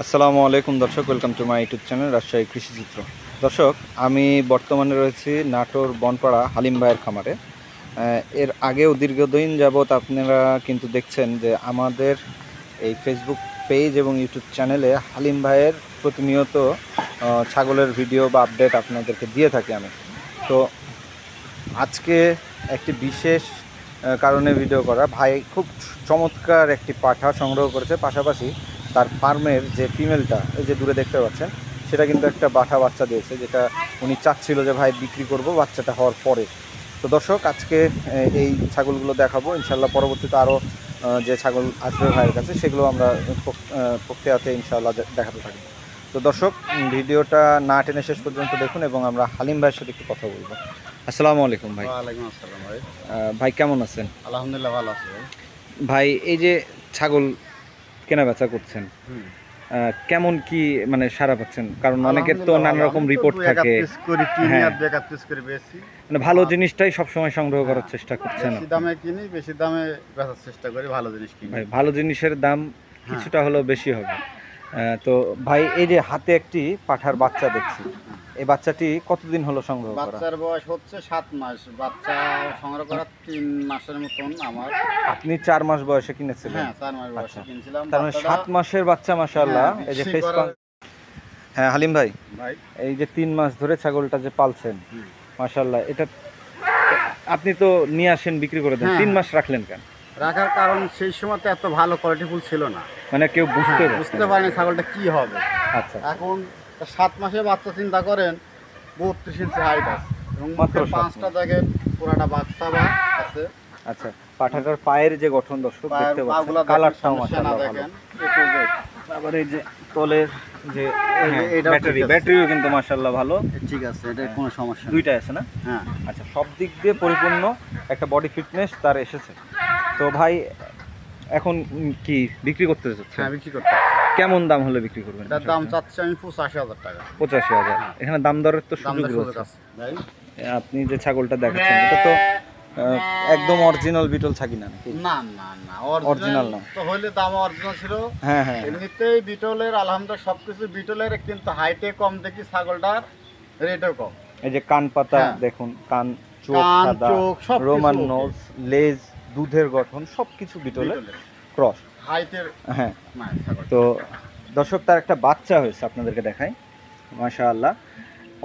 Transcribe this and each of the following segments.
আসসালামু আলাইকুম দর্শক, welcome to my YouTube channel Rajshahi Krishichitra. দর্শক, আমি বর্তমানে রয়েছি নাটোর বনপাড়া হালিম ভাইয়ের খামারে। এর আগেও দীর্ঘদিন যাবৎ আপনারা কিন্তু দেখছেন যে আমাদের এই ফেসবুক পেজ এবং ইউটিউব চ্যানেলে হালিম ভাইয়ের প্রতিনিয়ত ছাগলের ভিডিও বা আপডেট আপনাদেরকে দিয়ে থাকি আমি। তো আজকে একটি বিশেষ কারণে ভিডিও করা। ভাই খুব চমৎকার একটি পাঠা সংগ্রহ করেছে, পাশাপাশি তার ফার্মের যে ফিমেলটা এই যে দূরে দেখতে পাচ্ছেন সেটা কিন্তু একটা বাটা বাচ্চা দিয়েছে, যেটা উনি চাচ্ছিল যে ভাই বিক্রি করব বাচ্চাটা হওয়ার পরে। তো দর্শক, আজকে এই ছাগলগুলো দেখাবো ইনশাল্লাহ। পরবর্তীতে আরও যে ছাগল আসবে ভাইয়ের কাছে সেগুলো আমরা প্রক্রিয়াতে ইনশাল্লাহ দেখাতে থাকবো। তো দর্শক, ভিডিওটা না টেনে শেষ পর্যন্ত দেখুন এবং আমরা হালিম ভাইয়ের সাথে একটু কথা বলবো। আসসালামু আলাইকুম ভাই। ওয়ালাইকুম আসসালাম ভাই। ভাই কেমন আছেন? আলহামদুলিল্লাহ ভালো আছি ভাই। ভাই, এই যে ছাগল কেনা বেচা করছেন, কেমন কি মানে সারা পাচ্ছেন? কারণ অনেকের তো নানা রকম রিপোর্ট থাকে। হ্যাঁ, মানে ভালো জিনিসটাই সবসময় সংগ্রহ করার চেষ্টা করছেন। বেশি দামে কিনি, বেশি দামে বেচার চেষ্টা করি, ভালো জিনিস কিনি। ভাই, ভালো জিনিসের দাম কিছুটা হলেও বেশি হবে। তো ভাই, এই যে হাতে একটি পাঠার বাচ্চা দেখছি, এই বাচ্চাটি কতদিন হলো সংগ্রহ করা? বাচ্চার বয়স হচ্ছে 7 মাস। বাচ্চা সংগ্রহ করা 3 মাসের মতন আমার। আপনি 4 মাস বয়সে কিনেছিলেন? হ্যাঁ, 4 মাস বয়সে কিনছিলাম। তার মানে 7 মাসের বাচ্চা, মাশাআল্লাহ। এই যে ফেস পাম্প। হ্যাঁ হালিম ভাই, এই যে 3 মাস ধরে ছাগলটা যে পালছেন, মাশাআল্লাহ, এটা আপনি তো নিয়ে আসেন বিক্রি করে দেন, 3 মাস রাখলেন কেন? রাখার কারণ সেই সময় তো এত ভালো কোয়ালিটি ফুল ছিল না, মানে কেউ বুঝতে পারেনি ছাগলটা কি হবে। আচ্ছা, এখন 7 মাসে বাচ্চা, চিন্তা করেন 32 ইঞ্চি হাইট আছে এবং মাত্র 5টা দেখেন পুরাটা বাচ্চা বা আছে। আচ্ছা, পাঠাটার পায়ের যে গঠন দর্শক দেখতে পাচ্ছেন, কালারটাও মাশাআল্লাহ দেখেন। আবার এই যে তলের যে ব্যাটারিও কিন্তু মাশাআল্লাহ ভালো, ঠিক আছে, এটা কোনো সমস্যা দুইটা আছে না? হ্যাঁ, আচ্ছা, সব দিক দিয়ে পরিপূর্ণ একটা বডি ফিটনেস তার এসেছে। তো ভাই, এখন কি বিক্রি করতে চাচ্ছেন? হ্যাঁ, বিক্রি করতে চাচ্ছি। কেমন দাম হলে বিক্রি করবেন? এটার দাম চাচ্ছি আমি 85,000 টাকা। 85,000? এখানে দাম দরের তো সুযোগ রয়েছে ভাই। আপনি যে ছাগলটা দেখাচ্ছেন এটা তো একদম অরিজিনাল বিটল ছাগি না নাকি? না না না, অরিজিনাল না তো হইলে দাম অরিজিনাল ছিল। হ্যাঁ হ্যাঁ, এমনিতেই বিটলের আলহামদুলিল্লাহ সবকিছু বিটলের, কিন্তু হাইটে কম দেখি, ছাগলটার রেটও কম। এই যে কান পাতা দেখুন, কান, চোখ সাদা, রোমান নোজ, লেজ, দুধের গঠন সবকিছু বিটলের ক্রস হাইটের। হ্যাঁ, তো দর্শক, তার একটা বাচ্চা হয়েছে, আপনাদেরকে দেখাই। মাশাআল্লাহ,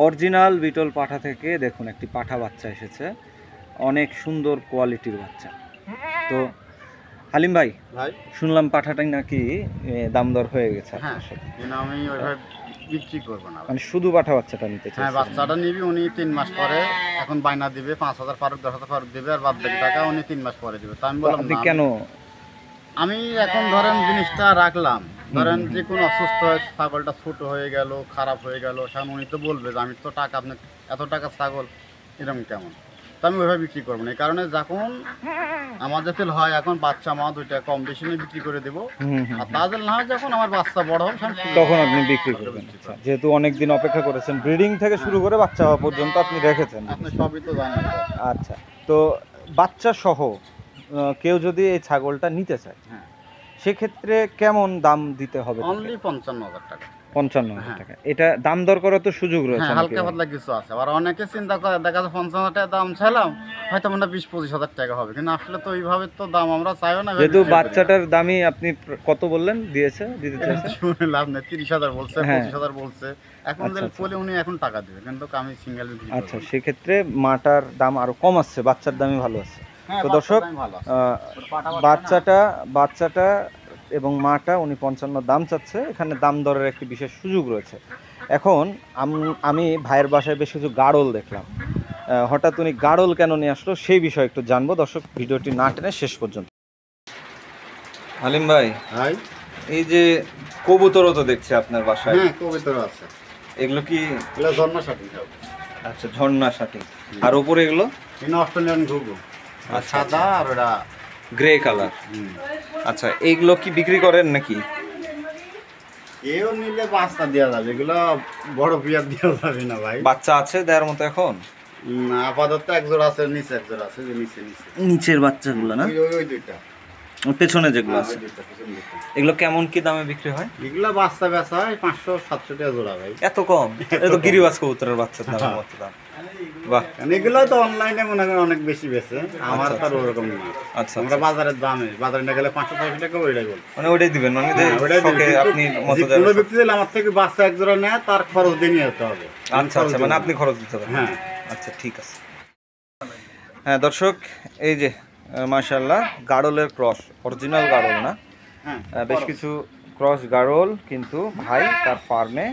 অরিজিনাল বিটল পাঠা থেকে দেখুন একটি পাঠা বাচ্চা এসেছে, অনেক সুন্দর কোয়ালিটির বাচ্চা। তো হালিম ভাই, শুনলাম পাঠাটাই নাকি দাম দর হয়ে গেছে আপনার সাথে? আমি ওইভাবে বিক্রি করব না, মানে শুধু পাঠা বাচ্চাটা নিতে চাই? হ্যাঁ, বাচ্চাটা নিবি, উনি 3 মাস পরে এখন বাইনা দিবে, 5,000 ফারুক, 10,000 ফারুক দিবে, আর বাদ বাকি টাকা উনি 3 মাস পরে দিবে। তো আমি বললাম আপনি কেন? আমি এখন ধরেন জিনিসটা রাখলাম, ধরেন যে কোনো অসুস্থ হয়, ছাগলটা ছোট হয়ে গেল, খারাপ হয়ে গেল, সেখানে উনি তো বলবে যে আমি তো টাকা, আপনি এত টাকা ছাগল এরকম কেমন। তো আমি ওইভাবে বিক্রি করবো না, এই কারণে যখন আমার যাতে হয় এখন বাচ্চা মা দুইটা কম বেশি নিয়ে বিক্রি করে দেবো, আর তাদের না হয় যখন আমার বাচ্চা বড় হবে তখন আপনি বিক্রি করবেন। যেহেতু অনেকদিন অপেক্ষা করেছেন, ব্রিডিং থেকে শুরু করে বাচ্চা হওয়া পর্যন্ত আপনি রেখেছেন, আপনি সবই তো জানেন। আচ্ছা, তো বাচ্চা সহ কেউ যদি এই ছাগলটা নিতে চায়, হ্যাঁ, সেক্ষেত্রে কেমন দাম দিতে হবে? অনলি 55,000 টাকা। 55,000 টাকা? এটা দাম দর করার তো সুযোগ রয়েছে? হালকা পাতলা কিছু আছে, আবার অনেকে চিন্তা করে, দেখা যায় 55,000 টাকা দাম চাইলাম, হয়তো মনে 20-25,000 টাকা হবে, কিন্তু আসলে তো ওইভাবে তো দাম আমরা চাইও না। যেহেতু বাচ্চাটার দামই আপনি কত বললেন দিতে চাইছে? শুনে লাভ নেই, 30,000 বলছে, 25,000 বলছে। এখন বলে উনি এখন টাকা দিবে, কিন্তু আমি সিঙ্গেল বিক্রি করব। আচ্ছা, সেক্ষেত্রে মাটার দাম আরো কম আসছে, বাচ্চার দামই ভালো আছে। তো দর্শক, বাচ্চাটা এবং মাটা উনি 55 দাম চাচ্ছে। এখানে দাম দরের একটি বিশেষ সুযোগ রয়েছে। এখন আমি ভাইয়ের বাসায় বেশ কিছু গাড়ল দেখলাম, হঠাৎ উনি গাড়ল কেন নিয়ে আসলো সেই বিষয়ে একটু জানবো। দর্শক, ভিডিওটি না টেনে শেষ পর্যন্ত। হালিম ভাই, এই যে কবুতরও তো দেখছি আপনার বাসায়? হ্যাঁ, কবুতর আছে। এগুলো কি? এগুলো ঝর্ণা শাটিং। আচ্ছা, ঝর্ণা শাটিং। আর উপরে এগুলো? অস্ট্রেলিয়ান ঘুঘু, সাদা আর ওটা গ্রে কালার। আচ্ছা, এইগুলো কি বিক্রি করেন নাকি? এও নিলে বাচ্চা দেওয়া যাবে, এগুলো বড় বিয়ার দেওয়া যাবে না ভাই। বাচ্চা আছে দেওয়ার মতো এখন? আপাতত এক জোড়া আছে, নিচে এক জোড়া আছে, যে নিচের বাচ্চাগুলো না? ওই দুইটা। পেছনে যেগুলো আছে এগুলো কেমন কি দামে বিক্রি হয়? এগুলো বাচ্চা বেচা হয় 500-700 টাকা জোড়া ভাই। এত কম? এটা তো গিরিবাজ কবুতরের বাচ্চার দামের মতো দাম। বাহ, কারণ এগুলো তো অনলাইনে মনে করেন অনেক বেশি বেচে, আমার তো আর ওরকম না। আচ্ছা আমরা বাজারের দামে বাজারে না গেলে 500-600 টাকা ওইটাই বল। মানে ওইটাই দিবেন, মানে যে ওইটাই শখে দিই, আপনি মতো যে কোনো ব্যক্তি দিলে আমার থেকে বাচ্চা এক জোড়া নেয় তার খরচ দিয়ে নিয়ে যেতে হবে। আচ্ছা আচ্ছা, মানে আপনি খরচ দিতে পারেন। হ্যাঁ আচ্ছা ঠিক আছে। হ্যাঁ দর্শক, এই যে মাশাআল্লাহ গাড়লের ক্রস, অরিজিনাল গাড়ল না, হ্যাঁ বেশ কিছু ক্রস গাড়ল কিন্তু ভাই তার ফার্মে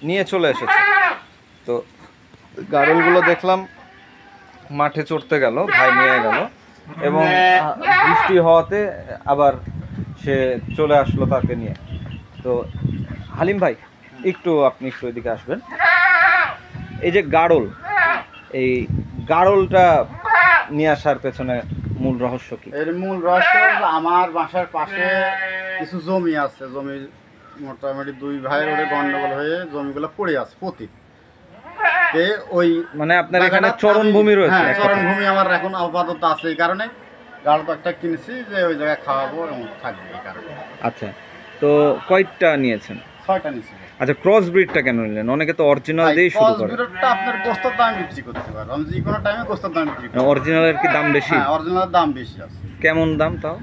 নিয়ে চলে এসেছে। তো গাড়লগুলো দেখলাম মাঠে চড়তে গেল, ভাই নিয়ে গেল এবং বৃষ্টি হওয়াতে আবার সে চলে আসলো তাকে নিয়ে। তো হালিম ভাই আপনি একটু এদিকে আসবেন। এই যে গাড়ল, এই গাড়লটা নিয়ে আসার পেছনে মূল রহস্য কি? এর মূল রহস্য হলো আমার বাসার পাশে কিছু জমি আছে, জমি মোটামুটি দুই ভাইয়ের ওরে গন্ডগোল হয়ে জমিগুলো পড়ে আছে পতি। ওই মানে আপনার এখানে চরণভূমি রয়েছে? হ্যাঁ চরণভূমি আমার এখন আপাতত আছে, এই কারণে গাড় তো একটা কিনেছি যে ওই জায়গায় খাওয়াবো এবং থাকবে এই কারণে। আচ্ছা, তো কয়টা নিয়েছেন? 6টা নিয়েছি। আচ্ছা, ক্রস ব্রিডটা কেন নিলেন? অনেকে তো অরিজিনাল দিয়ে শুরু করে। ক্রসবিডটা আপনার গোস্তের দাম বিক্রি করতে পারবে, আমি যে কোনো টাইমে গোস্তের দাম বিক্রি করি। অরিজিনালের কি দাম বেশি? হ্যাঁ অরিজিনালের দাম বেশি আছে। কেমন দাম তাও?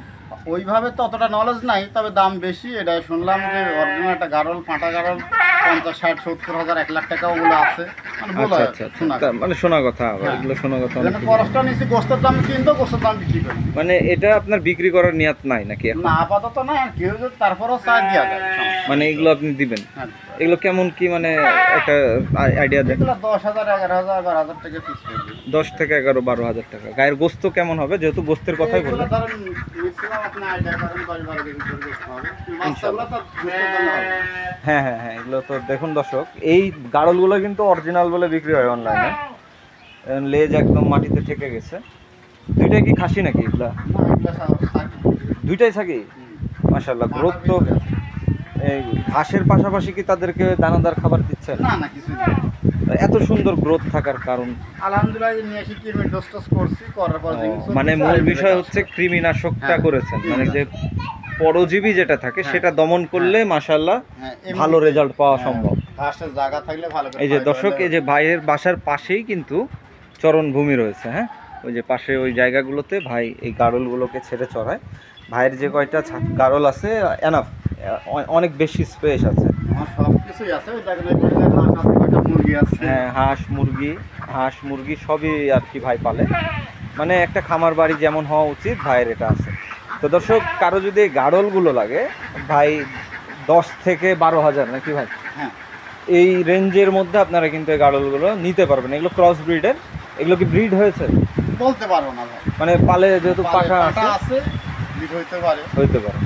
ওইভাবে তো অতটা নলেজ নাই, তবে দাম বেশি। এটা শুনলাম যে অরিজিনাল একটা গাড়ল, পাঁটা গাড়ল 50-60-70 হাজার 1 লাখ টাকা ওগুলো আছে, মানে বলা আচ্ছা আচ্ছা আচ্ছা, মানে শোনা কথা, আবার হ্যাঁ। এগুলো শোনা কথা। এজন্য খরচটা নিয়েছি, গোস্তের দাম কিনতো, গোস্তের দাম বিক্রি করি। মানে এটা আপনার বিক্রি করার নিয়ত নাই নাকি এখন? না আপাতত না, আর কেউ যদি তারপরেও চাই দেওয়া যায়, সমস্যা নেই। মানে এগুলো আপনি দিবেন? হ্যাঁ এগুলো কেমন কি, মানে একটা আইডিয়া দেন। এগুলো 10,000, 11,000, 12,000 টাকা পিস পড়বে। 10 থেকে 11-12 হাজার টাকা। গায়ের গোস্ত কেমন হবে, যেহেতু গোস্তের কথাই এগুলো বললেন? ধরেন ম্যাক্সিমাম আপনি আইডিয়া করেন 10-12 কেজি করে গোস্ত হবে। বাচ্চাগুলো তো গোস্তের দাম হবে। হ্যাঁ হ্যাঁ হ্যাঁ, এগুলো তো দেখুন দর্শক, এই গাড়লগুলো কিন্তু অরিজিনাল বলে বিক্রি হয় অনলাইনে। লেজ একদম মাটিতে ঠেকে গেছে। দুইটাই কি খাসি নাকি এগুলা? না, এগুলো সব দুইটাই থাকি? মাশাআল্লাহ, গ্রোথ তো। এই ঘাসের পাশাপাশি কি তাদেরকে দানাদার খাবার দিচ্ছেন? না না কিছু না। এত সুন্দর গ্রোথ থাকার কারণ? আলহামদুলিল্লাহ এই নিয়ে এসে কৃমি ডোজ টোজ করছি, করার পর মানে মূল বিষয় হচ্ছে কৃমিনাশকটা হ্যাঁ, করেছেন, মানে যে পরজীবী যেটা থাকে সেটা দমন করলে মাশাআল্লাহ ভালো রেজাল্ট পাওয়া সম্ভব। ঘাসের জায়গা থাকলে ভালো করে এই যে খাওয়াইতে দর্শক, পারলে- এই যে ভাইয়ের বাসার পাশেই কিন্তু চরণভূমি রয়েছে। হ্যাঁ, ওই যে পাশে ওই জায়গাগুলোতে ভাই এই গাড়লগুলোকে ছেড়ে চড়ায়। ভাইয়ের যে কয়টা গাড়ল আছে এনাফ, অনেক বেশি স্পেস আছে। আমার সব কিছুই আছে, ওই দেখেন এই পাশে হাঁস আছে, কয়টা মুরগি আছে। হ্যাঁ, হাঁস মুরগি সবই আর কি ভাই পালে। মানে একটা খামার বাড়ি যেমন হওয়া উচিত ভাইয়ের এটা আছে। তো দর্শক, কারো যদি এই গাড়লগুলো লাগে ভাই 10 থেকে 12 হাজার নাকি ভাই, হ্যাঁ এই রেঞ্জের মধ্যে আপনারা কিন্তু এই গাড়লগুলো নিতে পারবেন। এগুলো ক্রস ব্রিডের। এগুলো কি ব্রিড হয়েছে? বলতে পারবো না ভাই, মানে পালে যেহেতু পাখা পাটা আছে আছে লিড হইতে পারে। হইতে পারে।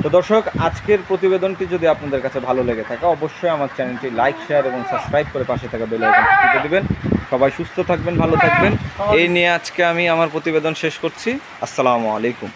তো দর্শক, আজকের প্রতিবেদনটি যদি আপনাদের কাছে ভালো লেগে থাকে অবশ্যই আমার চ্যানেলটি লাইক, শেয়ার এবং সাবস্ক্রাইব করে পাশে থাকা বেল আইকনটি টিপে দিবেন। সবাই সুস্থ থাকবেন, ভালো থাকবেন। এই নিয়ে আজকে আমি আমার প্রতিবেদন শেষ করছি। আসসালামু আলাইকুম।